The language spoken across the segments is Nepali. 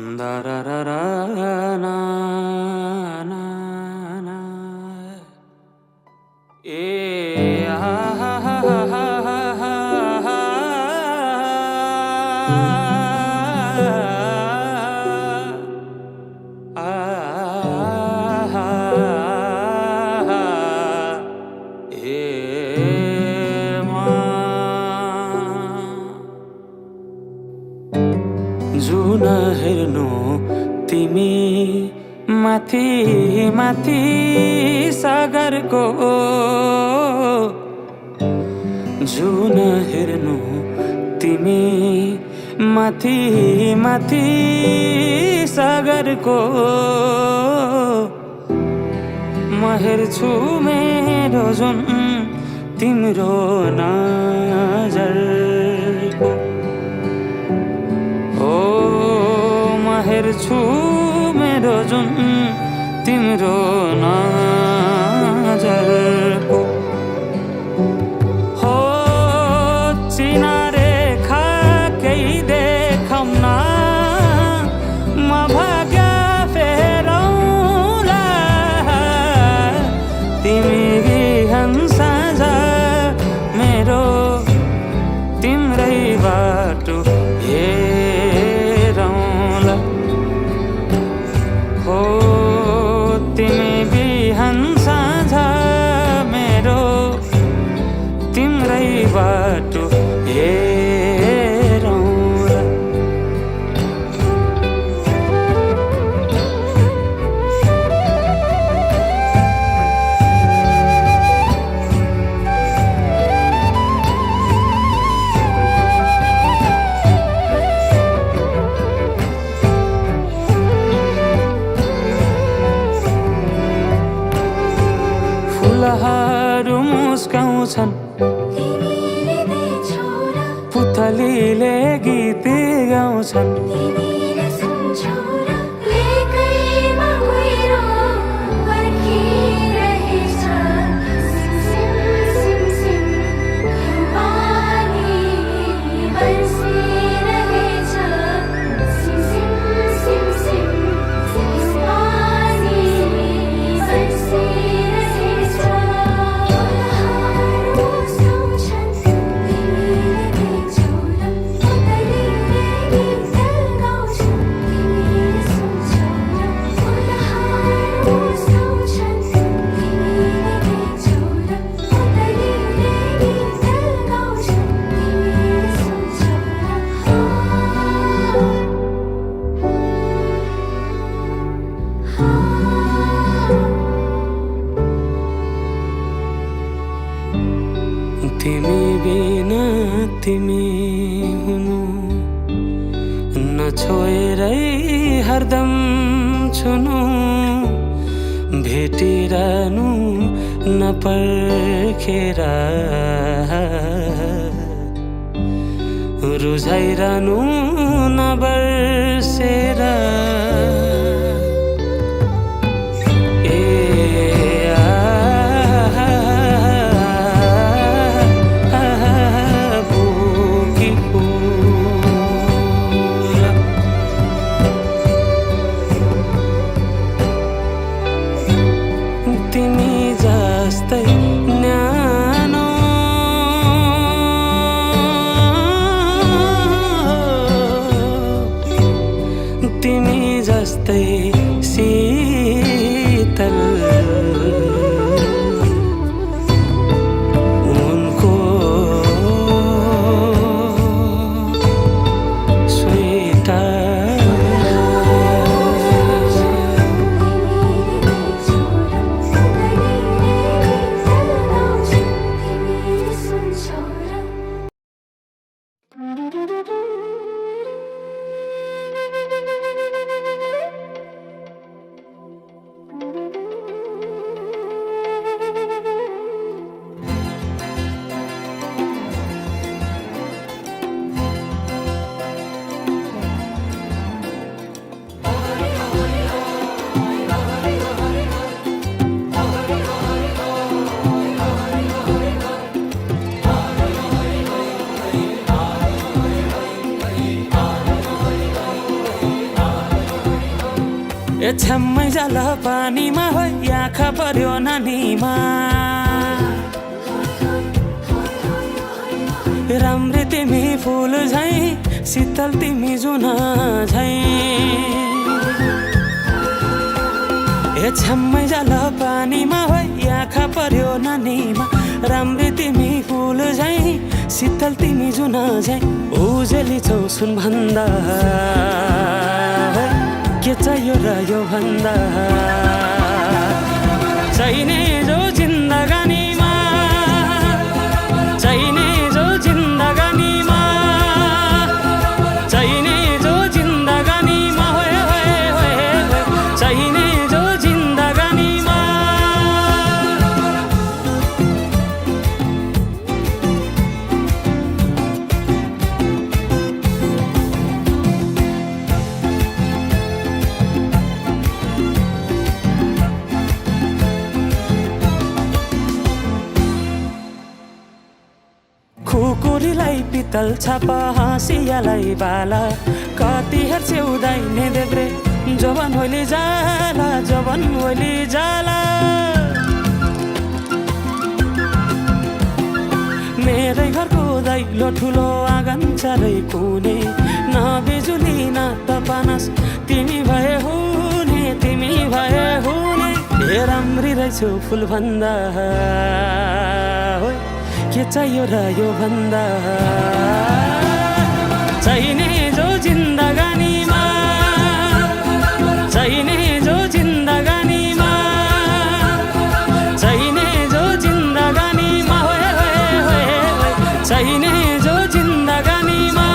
Da-da-da-da-na, na, na. जुन हेर्नु तिमी माथि माथि सागरको जुन हेर्नु तिमी माथि माथि सागरको म हेर्छु मेरो जुन तिम्रो नजरको हेर्छु मेरो जुन तिम्रो नजरको हो चिनारेखा केही देखाउन म भाग्य फेरौँला तिमी बिहान साँझ मेरो तिम्रै बाटो तिमी बिहान साँझ मेरो तिम्रै बाटो हेरौँला फुलहरू मुस्काउँछन् पुतलीले गीत गाउँछन् तिमी बिना तिमी हुनु नछोएरै हरदम छुनु भेटिरहनु नपर्खेर रुझाइरहनु नबर्सेर तिमी जस्तै न्यानो तिमी ए छ्याम्मै जाल पानीमा हो आँखा पर्यो नानीमा राम्री तिमी फुल झैं शीतल तिमी जुन झैं ए छ्याम्मै जाल पानीमा हो आँखा पर्यो नानीमा राम्री तिमी फुल झैं शीतल तिमी जुन झैं उजेली छौ सुन भन्दा के चाहियो र यो भन्दा चाहिने जो जिन्दगानीमा चाहिने जो जिन्दगानीमा चाहिने जो जिन्दगानीमा होए होए होए चाहिने जो जिन्दगानीमा खुकुरीलाई पितल छापा हाँसियालाई बाला कति हेर्छे उदाइने देब्रे जवान होली जाला जवान होली जाला मेरै घरको दैलो ठुलो आँगन चारै कुने न बिजुली न त पानस तिमी भए हुने तिमी भए हुने ए राम्री रहेछौ फुल भन्दा के चाहियो र यो भन्दा चाहिने जो जिन्दगानीमा चाहिने जो जिन्दगानीमा चाहिने जो जिन्दगानीमा होए होए होए चाहिने जो जिन्दगानीमा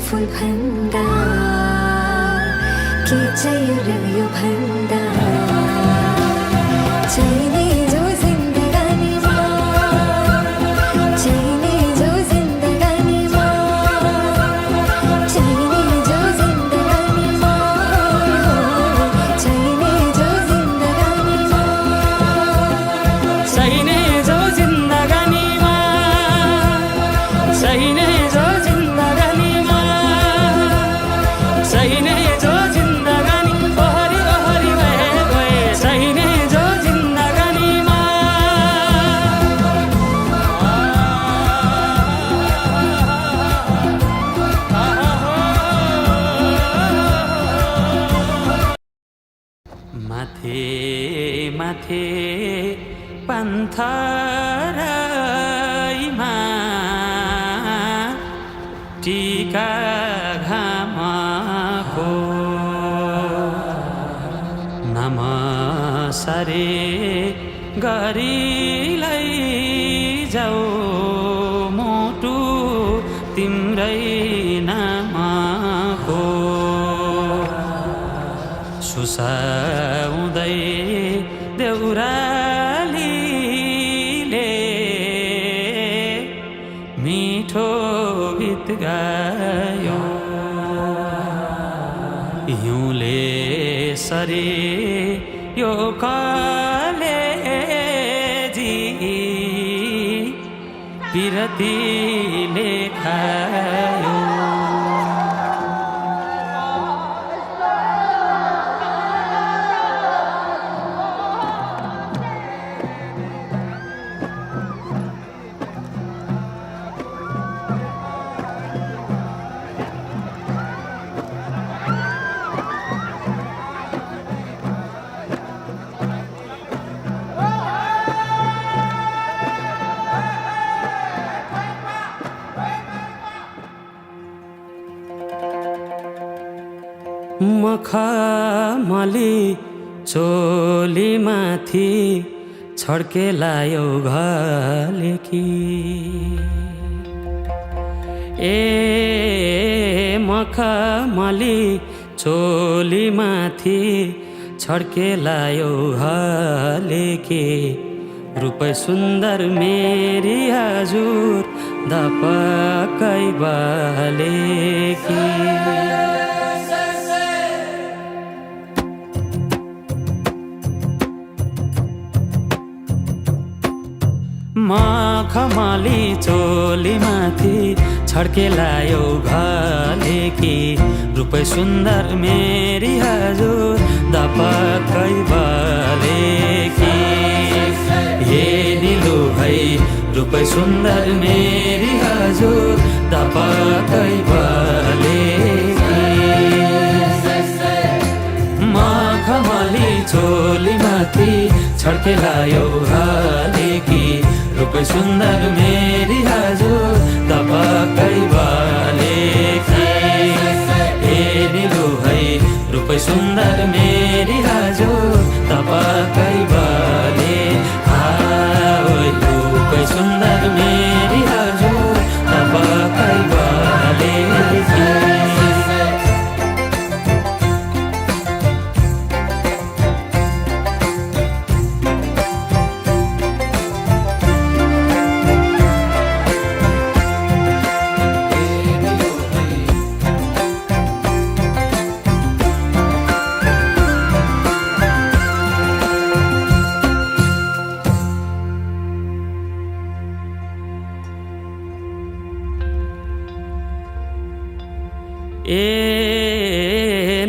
फुल भन्दा के चाहियो र यो भन्दा चाहिने जो जिन्दगानीमा चाहिने जो जिन्दगानीमा चाहिने जो जिन्दगानीमा चाहिने जो जिन्दगानीमा चाहिने जो जिन्दगानीमा चाहिने जो जिन्दगानीमा चाहिने जो जिन्दगानी ओहरी ओहरी भए गए चाहिने जो जिन्दगानीमा माथे माथे पन्थराईमा टीका घामको नमसरे गरिलाई जाऊ मुटु तिम्रै नामको सुसाउँदै देउरालीले मिठो गीत गायो हिउँले सरे यो कलेजी पिरतीले खायो मखमली चोलीमाथि छड्केलायो घलेकी मखमली चोलीमाथि छड्केलायो घलेकी रूप सुन्दर मेरी हजुर दपकै बालेकी मखमली चोलीमाथि छड्केलायो घलेकी रूप सुन्दर मेरी हजुर दपकै बालेकी हे निलो भई रूप सुन्दर मेरी हजुर दपकै बालेकी मखमली चोलीमाथि छड्केलायो घलेकी रूप सुन्दर मेरी हजुर दपकै बालेकी हे निलो भई रूप सुन्दर मेरी हजुर दपकै रूप सुन्दर मेरी हजुर दपकै बालेकी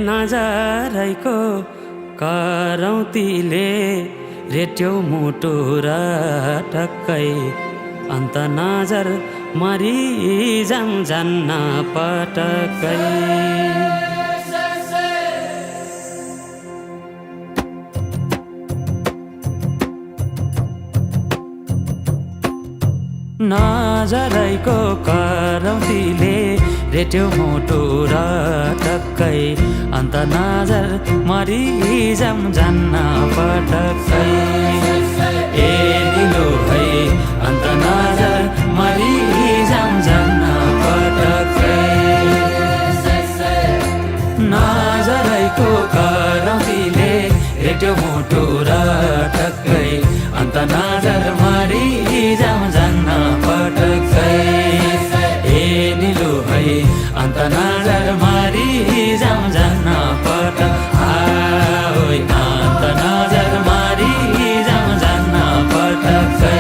नजरैको करौतीले रेट्यो मुटु र टक्कै अन्त नजर मरि जान्न पटक्कै नजरैको करौतीले रेट्यो मुटु र टक्कै अन्त नजर मरि जान्न पटक्कै ए निलो भई अन्त नजर मरि जान्न पटक्कै नजरैको करौतीले रेट्यो मुटु र टक्कै अन्त नजर मरि जान्न पटक्कै ए निलो भई अन्त नजर मरि जान्न पटक्कै अन्त नजर मरि जान्न पटक्कै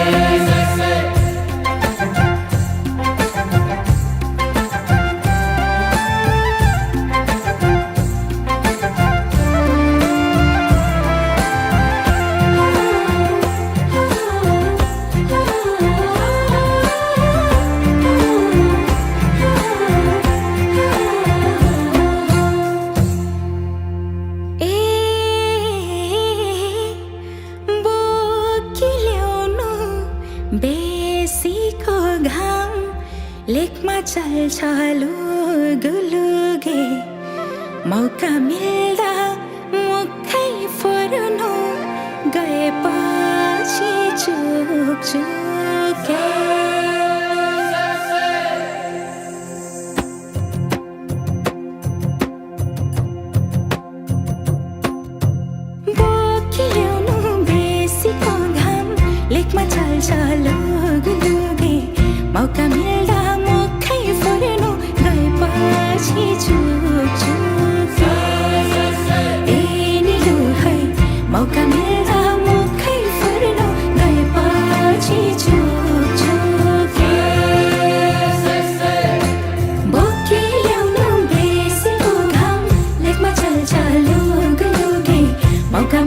बेसीको घाम लेकमा चल्छ लुगुलुगे मौका मिल्दा मुखै फुर्नु गएपछि चुके बोकिल्याउनु बेसीको घाम लेकमा चल्छ लुगुलुगे मौका मिल्दा मुखै फुर्नु गएपछि चुके ए निलो है मौका मिल्दा मुखै फुर्नु गएपछि चुके बोकिल्याउनु बेसीको घाम लेकमा चल्छ लुगुलुगे मौका